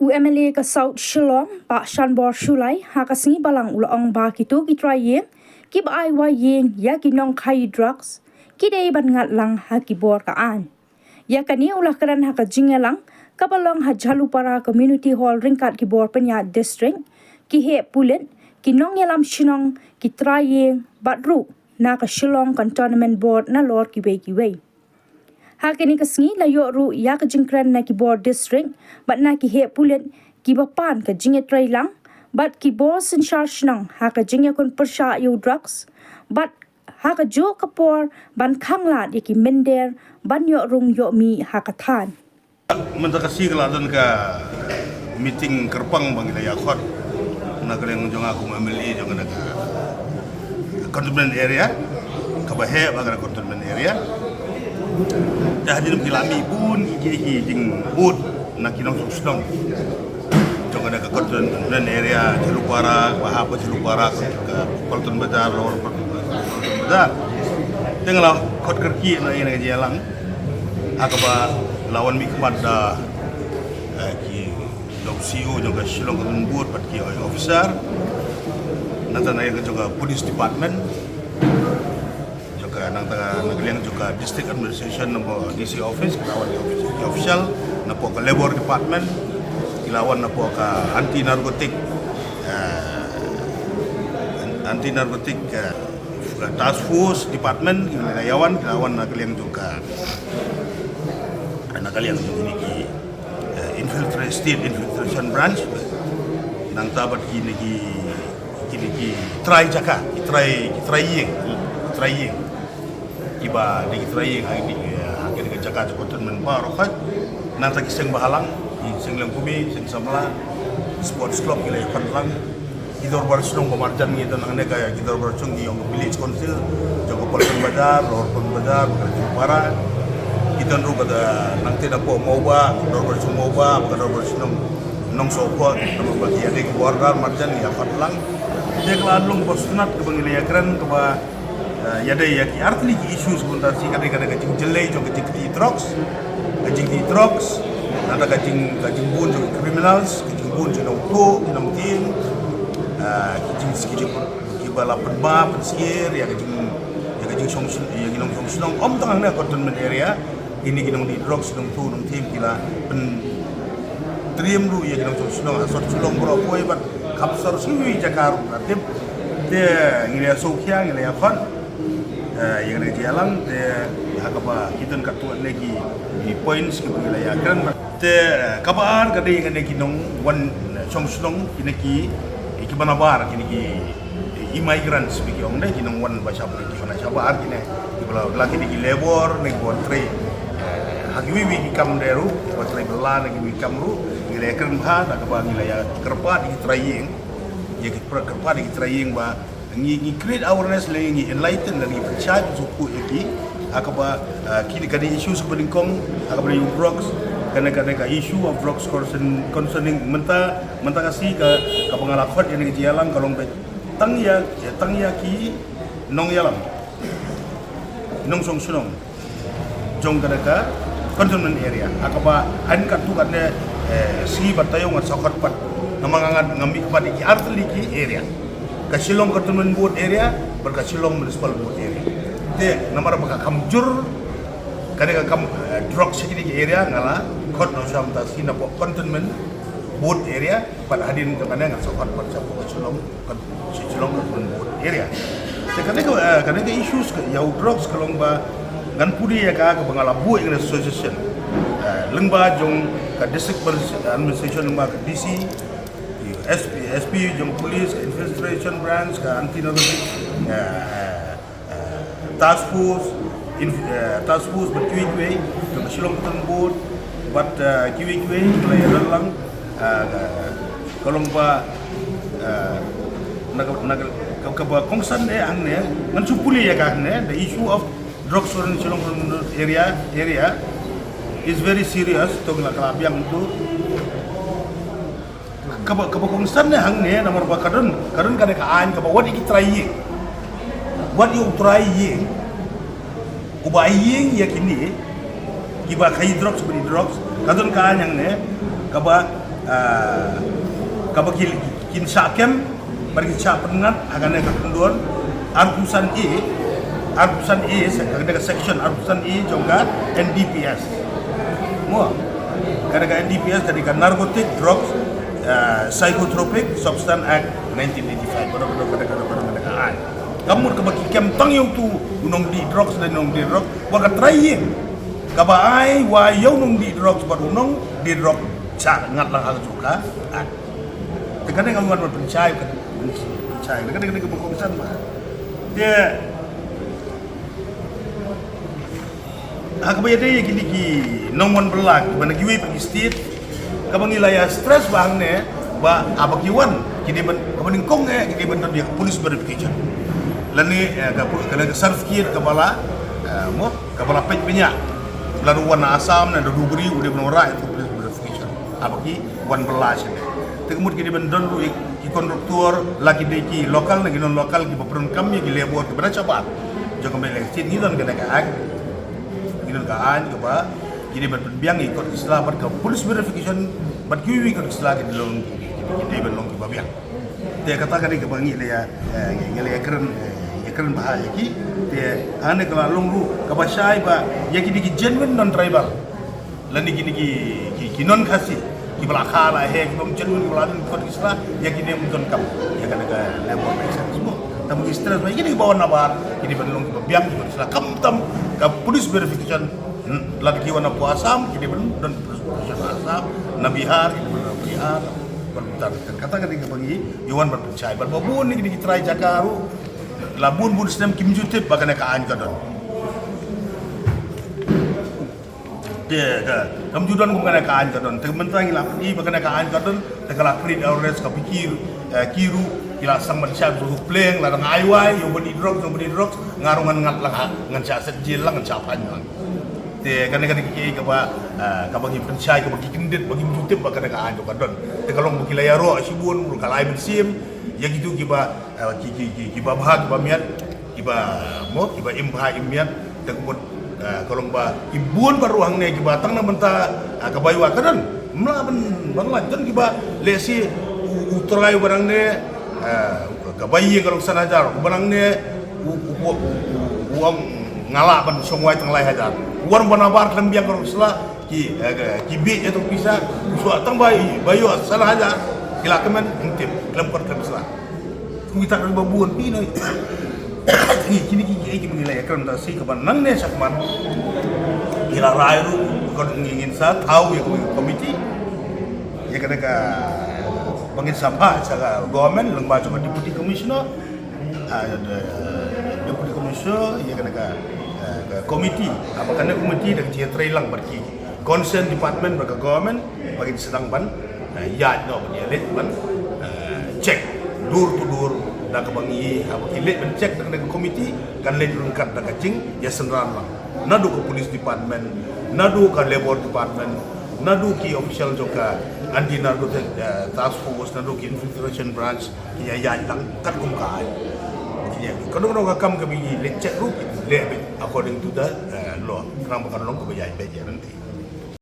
UMLA ka South Shillong Pak Shanbor Shulai hakasngi balang ulaong ba kitu kitraye kib ai wa yeng ya kinong khai drugs kidei ban ngat lang hakibor kaan ya kani ulah karan haka jingelang kabalong hajalupara community hall ringkat kibor penya district ki he pulen kinong yalam shinong kitraye batru na ka Shillong Cantonment Board na lor kiwe hakini kasngi layo ru ya ka jingkran na kibor district bat na ki he pulen ki bapan ka jinge tray lang bat ki boss in charge nang ha ka jinge kon persha yo drugs bat ha ka jo kapor ban khangla de ki mender ban yo rung yo mi ha ka than menta kasi keladan ka meeting kerpang bang kita yakot na kaleng jong aku memilih jong na cantonment area ka bahe bagar cantonment area dah hadir kilami pun iki ding boot nak kinong susnong jong ada ke cantonment area Jalupara bahapa Jalupara ke Kolton Bazar lor Kolton Bazar tengah kot kerki na ina jalang akaba lawan mikmat da ki CEO jong ke Shillong Cantonment Board pat ki officer nata na yang juga police department nang nagaliang juga district administration ng DC office kilawan di official na po ka labor department kilawan na po ka anti narcotic task force department kilawan nagaliang juga ini ki state infiltration branch nang tabat kini ki try jaka try yeng iba di trying di akhir Jakarta Cantonment Barokat nang kiseng bahalang sing lang kumi sing samla sports club gila panlang idor barsunong pemarjan gitu nang nega idor barsung di yang village council jago Kolton Bazar lor Kolton Bazar para kita ru pada nang tidak po moba idor barsung moba idor barsunong nong sopo nama bagi adik keluarga marjan ya panlang dia kelalung bersunat ke bangilaya keren ke yada ya ki artli ki issues bunta si kada kajing jelai jo kajing ti drugs nada kajing bun jo criminals kajing bun jo nong team kajing sikit ki bala penba pensier ya kajing song om tang na cantonment area ini kinong di drugs nong team kila pen triam ru ya kinong song asot sulong bro boy bat kapsar sui jakaru atip de ngile sokia ngile afan yang ada jalan hakapa kita katuan lagi di points ke wilayah kan te kabar kade yang ada kinong wan songslong kineki ikibanabar kineki immigrants bigi ong deh kinong wan baca bagi mana sabar kine kalau lagi di labor nek buat trade hagiwi wi kam deru buat trade belan lagi wi kamru wilayah kan ha hakapa wilayah kerpa di traying ya kerpa di traying ba ngi create awareness ngi enlighten ngi percaya suku iki akaba kini kada issues beningkong akaba yung drugs kana issue of drugs concerning menta kasi ka pangalakot yang ngi jalan kalong tang ya ki nong yalam nong song sunong jong kada cantonment area akaba an katu kana si batayong at sakarpat namangangan ngamik padi ki artli ki area ka Shillong Cantonment Board area berka Shillong Municipal Board area te namara baka kamjur kane ka kam drug security area ngala kot no sam ta sina po Cantonment Board area pada hadin ka kane ngat sokot pada sa po Shillong Cantonment Board area te kane ka issues ka yau drugs kalong ba ngan pudi ya ka bangala bu ing association lengba jong ka district administration lengba ka DC SP jong police infiltration branch ka anti narcotic task force but kiwi jong Shillong Cantonment Board but kiwi mulai lang kolong pa nag kongsan ang ne ngan supuli ya ka ne the issue of drugs in Shillong Cantonment area is very serious to kalabiang tu kongsan hang ne namar ba kadon kada ka an ka what iki trying ubaying yakini iba kai drugs kadon ka yang ne ka ba kabagil kin sakem bagi sa pengat akan ada kendor argusan E ada section argusan E juga NDPS mo kadang NDPS dari Narcotic Drugs Psychotropic Substance Act 1985 pada kamu kabagi kem tang yung tu nong di drugs dan nong di drugs waga trying kabaai wa yung nong di drugs baru nong di drugs sa ngat lang ang suka kadang kamu kan percaya kadang kebukusan mah dia akabaya dia gini ki nongwan belag mana giwe pergi state kabang ilaya stress bang ne ba abakiwan kini ben kabaning kong kini ben dia police verification lani kana sarfkir kabala mo kabala pej banyak lalu wana asam na dugri udah menora itu police verification abaki wan belas ne tegmut kini ben don ki konduktor lagi deki lokal lagi non lokal ki bapron kami ki lebor ki bana cabat jaga melek sit ni don kana ka ginon kaan ke ba gini berbiang ikut istilah ber police verification ber kiwi ikut istilah ke dilong gini belong ke babiang dia katakan ke bangi le ya ngele keren bahaya ki dia ane kalau longru ke basai ba ya gini ki genuine non tribal lani gini ki non khasi ki balakala he ki genuine baladun ikut istilah ya gini mungkin kam ya kan ke level semua tamu istilah ba gini bawa nabar gini belong ke babiang ikut istilah kam tam ka police verification lagi wana puasam kini belum dan puasam nabihar kini belum nabihar berputar katakan ini bagi Yuan berpercaya berbabun ini kita try jakaru labun bun sistem kim jutip bagana ka an kadon dia ka kam judan bagana ka an kadon tementang ila ni bagana ka an kadon tekala create awareness ka pikir kiru ila sang manusia tu pleng la ngaiwai yo bodi drugs ngarungan ngat lang ngan cha sejil lang ngan cha panjang te kan ki ka ba ka bagi pensai ka bagi kendit bagi mutip ba kana ka ando kadon te kalong bagi layaro asibun mul kalai bensim ya gitu ki ba bahag ba miat ki ba mo ki ba imha imiat te ko kalong ba ibun baruang ne ki ba tang na benta ka baywa kadon mlaban banglan ton ki ba lesi utrai barang ne kabayi kalau sana hajar barang ne uang ngalak ban songwai tang lai hajar uang banabar lembiang kalau sela ki bi itu bisa suat tang bayu sana hajar kila kemen intip lempar ke sela kita kan babuan pino kini menilai kan si kapan nang ne sakman kila rairu kon ingin sa tahu ya komiti ya kadang bangin sapa cara government lembaga deputy commissioner deputy commissioner ya kena komiti apa kena komiti dan dia trailang berki concern department bagi government bagi sedang ban ya no dia let ban check dur to dur dak bangi apa kilet ban check dengan komiti kan let rungkat dak cing ya senran lang nadu ke police department nadu ke labor department nadu ki official juga anti narcotic task force nadu ki infiltration branch ki ya lang kat kum ka ya kadang kami lecek ru according to the law kenapa kan long ke bayai beje nanti